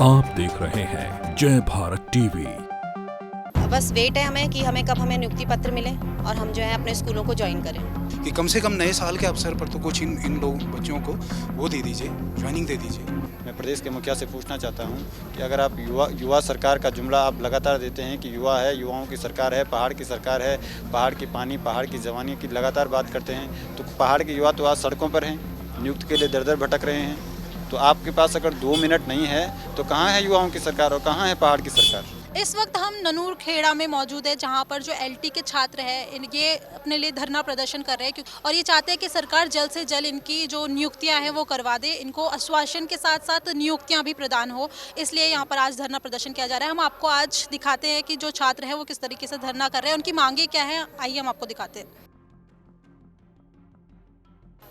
आप देख रहे हैं जय भारत टीवी। बस वेट है हमें कि हमें नियुक्ति पत्र मिले और हम जो है अपने स्कूलों को ज्वाइन करें कि कम से कम नए साल के अवसर पर तो कुछ इन लोग बच्चों को वो दे दीजिए, ज्वाइनिंग दे दीजिए। मैं प्रदेश के मुखिया से पूछना चाहता हूं कि अगर आप युवा सरकार का जुमला आप लगातार देते हैं कि युवा है, युवाओं की सरकार है, पहाड़ की सरकार है, पहाड़ की पानी, पहाड़ की जवानी की लगातार बात करते हैं, तो पहाड़ के युवा तो आज सड़कों पर हैं, नियुक्ति के लिए दर दर भटक रहे हैं। तो आपके पास अगर 2 मिनट नहीं है तो कहाँ है युवाओं की सरकार और कहाँ है पहाड़ की सरकार? इस वक्त हम ननूर खेड़ा में मौजूद है, जहां पर जो एलटी के छात्र हैं ये अपने लिए धरना प्रदर्शन कर रहे हैं और ये चाहते हैं कि सरकार जल्द से जल्द इनकी जो नियुक्तियां हैं वो करवा दे, इनको आश्वासन के साथ साथ नियुक्तियां भी प्रदान हो। इसलिए यहां पर आज धरना प्रदर्शन किया जा रहा है। हम आपको आज दिखाते हैं कि जो छात्र हैं वो किस तरीके से धरना कर रहे हैं, उनकी मांगे क्या है, आइए हम आपको दिखाते हैं।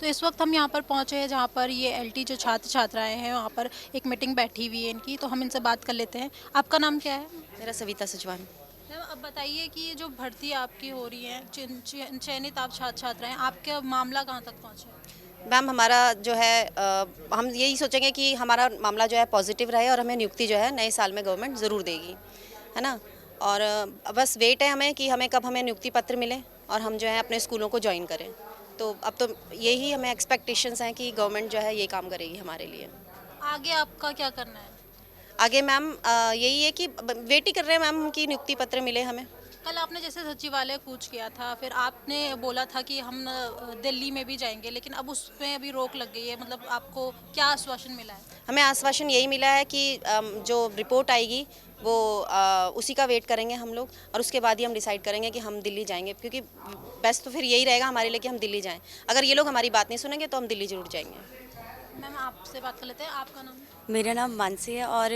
तो इस वक्त हम यहाँ पर पहुँचे हैं जहाँ पर ये एलटी जो छात्र छात्राएं हैं वहाँ पर एक मीटिंग बैठी हुई है इनकी, तो हम इनसे बात कर लेते हैं। आपका नाम क्या है? मेरा सविता सचवान। मैम अब बताइए कि ये जो भर्ती आपकी हो रही है, चयनित आप छात्र छात्रा हैं, आपका मामला कहाँ तक पहुँचा? मैम हमारा जो है हम यही सोचेंगे कि हमारा मामला जो है पॉजिटिव रहे और हमें नियुक्ति जो है नए साल में गवर्नमेंट ज़रूर देगी, है ना। और बस वेट है हमें कि हमें नियुक्ति पत्र मिले और हम जो है अपने स्कूलों को ज्वाइन करें। तो अब तो यही हमें एक्सपेक्टेशंस हैं कि गवर्नमेंट जो है ये काम करेगी हमारे लिए। आगे आपका क्या करना है? आगे मैम यही है कि वेट ही कर रहे हैं मैम कि नियुक्ति पत्र मिले हमें। कल आपने जैसे सचिवालय कूच किया था, फिर आपने बोला था कि हम दिल्ली में भी जाएंगे, लेकिन अब उसमें अभी रोक लग गई है। मतलब आपको क्या आश्वासन मिला है? हमें आश्वासन यही मिला है कि जो रिपोर्ट आएगी वो उसी का वेट करेंगे हम लोग और उसके बाद ही हम डिसाइड करेंगे कि हम दिल्ली जाएंगे, क्योंकि बेस्ट तो फिर यही रहेगा हमारे लिए कि हम दिल्ली जाएं। अगर ये लोग हमारी बात नहीं सुनेंगे तो हम दिल्ली जरूर जाएंगे। मैम आपसे बात कर लेते हैं, आपका नाम? मेरा नाम मानसी है और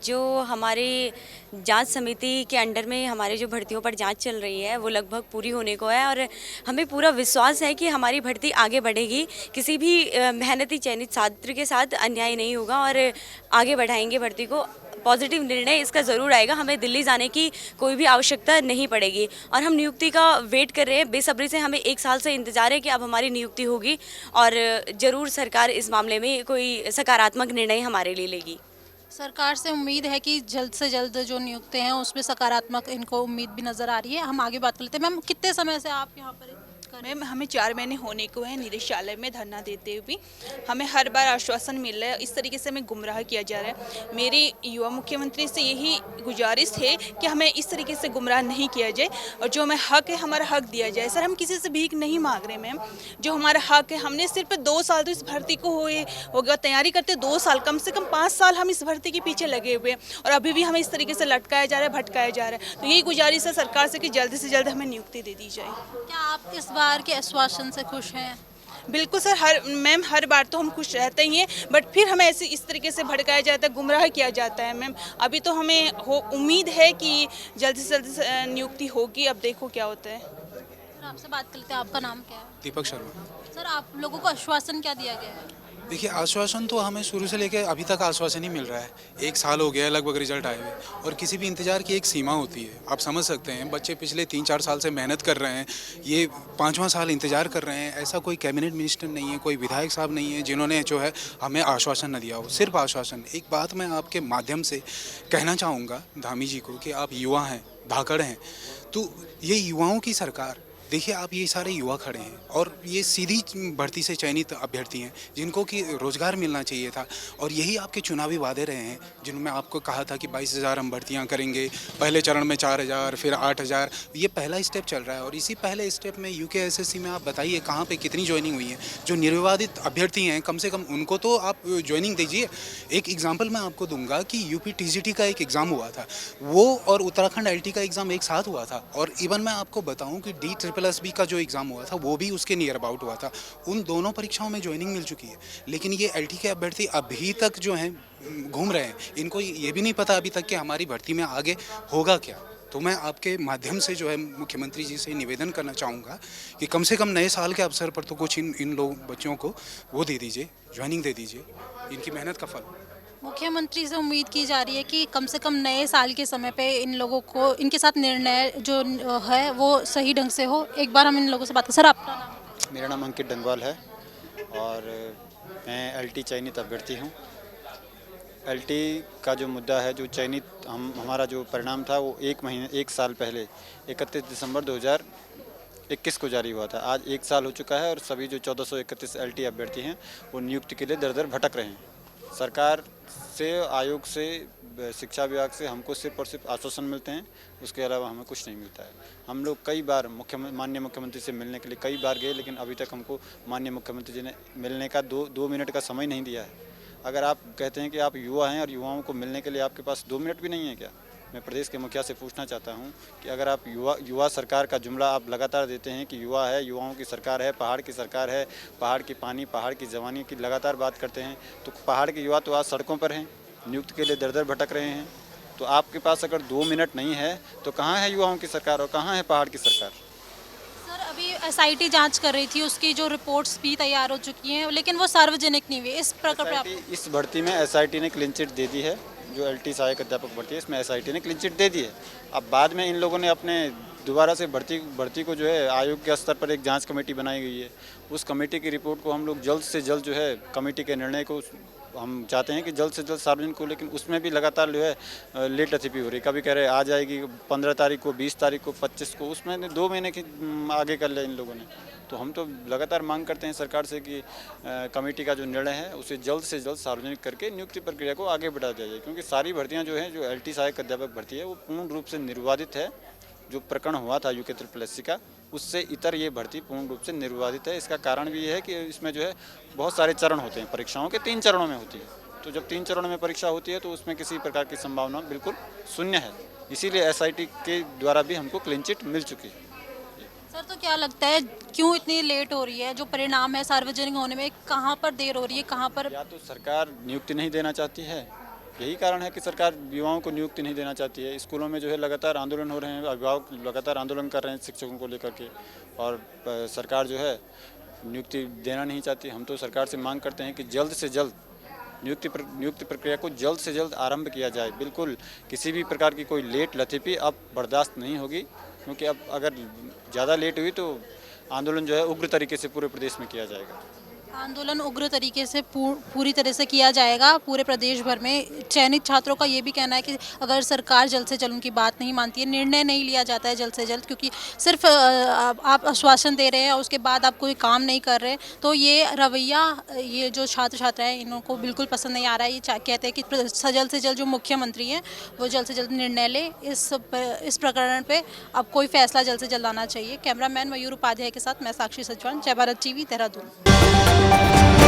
जो हमारे जांच समिति के अंडर में हमारे जो भर्तियों पर जांच चल रही है वो लगभग पूरी होने को है और हमें पूरा विश्वास है कि हमारी भर्ती आगे बढ़ेगी। किसी भी मेहनती चयनित छात्र के साथ अन्याय नहीं होगा और आगे बढ़ाएंगे भर्ती को। पॉजिटिव निर्णय इसका ज़रूर आएगा, हमें दिल्ली जाने की कोई भी आवश्यकता नहीं पड़ेगी और हम नियुक्ति का वेट कर रहे हैं बेसब्री से। हमें 1 साल से इंतज़ार है कि अब हमारी नियुक्ति होगी और ज़रूर सरकार इस मामले में कोई सकारात्मक निर्णय हमारे लिए लेगी। सरकार से उम्मीद है कि जल्द से जल्द जो नियुक्ति हैं उसमें सकारात्मक इनको उम्मीद भी नज़र आ रही है। हम आगे बात कर लेते हैं। मैम कितने समय से आप यहाँ पर? मैम हमें 4 महीने होने को है निदेशालय में धरना देते हुए। हमें हर बार आश्वासन मिल रहा है, इस तरीके से हमें गुमराह किया जा रहा है। मेरी युवा मुख्यमंत्री से यही गुजारिश है कि हमें इस तरीके से गुमराह नहीं किया जाए और जो हमें हक है हमारा हक दिया जाए। सर हम किसी से भीख नहीं मांग रहे मैम, जो हमारा हक है। हमने सिर्फ 2 साल तो इस भर्ती को हो गया तैयारी करते, 2 साल कम से कम 5 साल हम इस भर्ती के पीछे लगे हुए हैं और अभी भी हमें इस तरीके से लटकाया जा रहा है, भटकाया जा रहा है। तो यही गुजारिश है सरकार से कि जल्द से जल्द हमें नियुक्ति दे दी जाए। क्या आप इस बार के आश्वासन से खुश हैं? बिल्कुल सर, हर बार तो हम खुश रहते ही हैं, बट फिर हमें ऐसे इस तरीके से भड़काया जाता है, गुमराह किया जाता है मैम। अभी तो हमें उम्मीद है कि जल्द से जल्द नियुक्ति होगी, अब देखो क्या होता है। सर आपसे बात कर लेते हैं, आपका नाम क्या है? दीपक शर्मा। सर आप लोगों को आश्वासन क्या दिया गया है? देखिए आश्वासन तो हमें शुरू से लेकर अभी तक आश्वासन ही मिल रहा है। 1 साल हो गया है लगभग रिजल्ट आए हुए और किसी भी इंतजार की एक सीमा होती है। आप समझ सकते हैं बच्चे पिछले 3-4 साल से मेहनत कर रहे हैं, ये 5वां साल इंतजार कर रहे हैं। ऐसा कोई कैबिनेट मिनिस्टर नहीं है, कोई विधायक साहब नहीं है जिन्होंने जो है हमें आश्वासन न दिया हो, सिर्फ आश्वासन। एक बात मैं आपके माध्यम से कहना चाहूँगा धामी जी को कि आप युवा हैं, धाकड़ हैं, तो ये युवाओं की सरकार। देखिए आप ये सारे युवा खड़े हैं और ये सीधी भर्ती से चयनित अभ्यर्थी हैं जिनको कि रोज़गार मिलना चाहिए था और यही आपके चुनावी वादे रहे हैं जिनमें आपको कहा था कि 22,000 हम भर्तियां करेंगे, पहले चरण में 4,000 फिर 8,000। ये पहला स्टेप चल रहा है और इसी पहले स्टेप में यूकेएसएससी में आप बताइए कहाँ पे कितनी ज्वाइनिंग हुई है। जो निर्विवादित अभ्यर्थी हैं कम से कम उनको तो आप ज्वाइनिंग दीजिए। एक एग्जाम्पल मैं आपको दूंगा कि यूपी टीजीटी का एक एग्ज़ाम हुआ था, वो और उत्तराखंड एलटी का एग्ज़ाम एक साथ हुआ था और इवन मैं आपको बताऊँ कि DSSB का जो एग्ज़ाम हुआ था वो भी उसके नियर अबाउट हुआ था। उन दोनों परीक्षाओं में ज्वाइनिंग मिल चुकी है, लेकिन ये एलटी के अभ्यर्थी अभी तक जो हैं घूम रहे हैं। इनको ये भी नहीं पता अभी तक कि हमारी भर्ती में आगे होगा क्या। तो मैं आपके माध्यम से जो है मुख्यमंत्री जी से निवेदन करना चाहूँगा कि कम से कम नए साल के अवसर पर तो कुछ इन लोग बच्चों को वो दे दीजिए, ज्वाइनिंग दे दीजिए, इनकी मेहनत का फल। मुख्यमंत्री से उम्मीद की जा रही है कि कम से कम नए साल के समय पे इन लोगों को इनके साथ निर्णय जो है वो सही ढंग से हो। एक बार हम इन लोगों से बात करें। सर आपका नाम? मेरा नाम अंकित डंगवाल है और मैं एलटी चयनित अभ्यर्थी हूँ। एलटी का जो मुद्दा है, जो चयनित हमारा जो परिणाम था वो एक साल पहले 31 दिसंबर 2021 को जारी हुआ था। आज 1 साल हो चुका है और सभी जो 1431 एलटी अभ्यर्थी हैं वो नियुक्ति के लिए दर दर भटक रहे हैं। सरकार से, आयोग से, शिक्षा विभाग से हमको सिर्फ और सिर्फ आश्वासन मिलते हैं, उसके अलावा हमें कुछ नहीं मिलता है। हम लोग कई बार माननीय मुख्यमंत्री से मिलने के लिए कई बार गए, लेकिन अभी तक हमको माननीय मुख्यमंत्री जी ने मिलने का दो मिनट का समय नहीं दिया है। अगर आप कहते हैं कि आप युवा हैं और युवाओं को मिलने के लिए आपके पास 2 मिनट भी नहीं है क्या? मैं प्रदेश के मुखिया से पूछना चाहता हूं कि अगर आप युवा सरकार का जुमला आप लगातार देते हैं कि युवा है, युवाओं की सरकार है, पहाड़ की सरकार है, पहाड़ की पानी, पहाड़ की जवानी की लगातार बात करते हैं, तो पहाड़ के युवा तो आज सड़कों पर हैं, नियुक्ति के लिए दर दर भटक रहे हैं। तो आपके पास अगर 2 मिनट नहीं है तो कहाँ है युवाओं की सरकार और कहाँ है पहाड़ की सरकार? सर, अभी एसआईटी जांच कर रही थी, उसकी जो रिपोर्ट्स भी तैयार हो चुकी हैं, लेकिन वो सार्वजनिक नहीं हुई। इस प्रकार पे आप इस भर्ती में एसआईटी ने क्लीन चिट दे दी है। जो एलटी सहायक अध्यापक भर्ती है, इसमें एसआईटी ने क्लीन चिट दे दी है। अब बाद में इन लोगों ने अपने दोबारा से भर्ती को जो है आयोग के स्तर पर एक जांच कमेटी बनाई गई है। उस कमेटी की रिपोर्ट को हम लोग जल्द से जल्द जो है कमेटी के निर्णय को हम चाहते हैं कि जल्द से जल्द सार्वजनिक हो, लेकिन उसमें भी लगातार जो है लेट लतीफ़ी हो रही है। कभी कह रहे आ जाएगी 15 तारीख को, 20 तारीख को, 25 को, उसमें 2 महीने की आगे कर लिया इन लोगों ने। तो हम तो लगातार मांग करते हैं सरकार से कि कमेटी का जो निर्णय है उसे जल्द से जल्द सार्वजनिक करके नियुक्ति प्रक्रिया को आगे बढ़ा दिया जाए, क्योंकि सारी भर्तियाँ जो हैं, जो एलटी सहायक अध्यापक भर्ती है वो पूर्ण रूप से निर्विवादित है। जो प्रकरण हुआ था यूके SSC का, उससे इतर ये भर्ती पूर्ण रूप से निर्विवादित है। इसका कारण भी ये है कि इसमें जो है बहुत सारे चरण होते हैं, परीक्षाओं के 3 चरणों में होती है। तो जब 3 चरणों में परीक्षा होती है तो उसमें किसी प्रकार की संभावना बिल्कुल शून्य है। इसीलिए एसआईटी के द्वारा भी हमको क्लीन चिट मिल चुकी है। सर, तो क्या लगता है क्यों इतनी लेट हो रही है? जो परिणाम है सार्वजनिक होने में, कहाँ पर देर हो रही है, कहाँ पर? या तो सरकार नियुक्ति नहीं देना चाहती है, यही कारण है कि सरकार युवाओं को नियुक्ति नहीं देना चाहती है। स्कूलों में जो है लगातार आंदोलन हो रहे हैं, अभिभावक लगातार आंदोलन कर रहे हैं शिक्षकों को लेकर के, और सरकार जो है नियुक्ति देना नहीं चाहती। हम तो सरकार से मांग करते हैं कि जल्द से जल्द नियुक्ति प्रक्रिया को जल्द से जल्द आरंभ किया जाए। बिल्कुल किसी भी प्रकार की कोई लेट लतीफ़ी अब बर्दाश्त नहीं होगी, क्योंकि अब अगर ज़्यादा लेट हुई तो आंदोलन जो है उग्र तरीके से पूरे प्रदेश में किया जाएगा। आंदोलन उग्र तरीके से पूरी तरह से किया जाएगा पूरे प्रदेश भर में। चयनित छात्रों का ये भी कहना है कि अगर सरकार जल्द से जल्द उनकी बात नहीं मानती है, निर्णय नहीं लिया जाता है जल्द से जल्द, क्योंकि सिर्फ आप आश्वासन दे रहे हैं और उसके बाद आप कोई काम नहीं कर रहे, तो ये रवैया ये जो छात्र छात्रा हैं इनको बिल्कुल पसंद नहीं आ रहा है। ये कहते हैं कि जल्द से जल्द जो मुख्यमंत्री हैं वो जल्द से जल्द निर्णय ले इस प्रकरण पर। अब कोई फैसला जल्द से जल्द आना चाहिए। कैमरामैन मयूर उपाध्याय के साथ मैं साक्षी सचवान, जय भारत TV, देहरादून।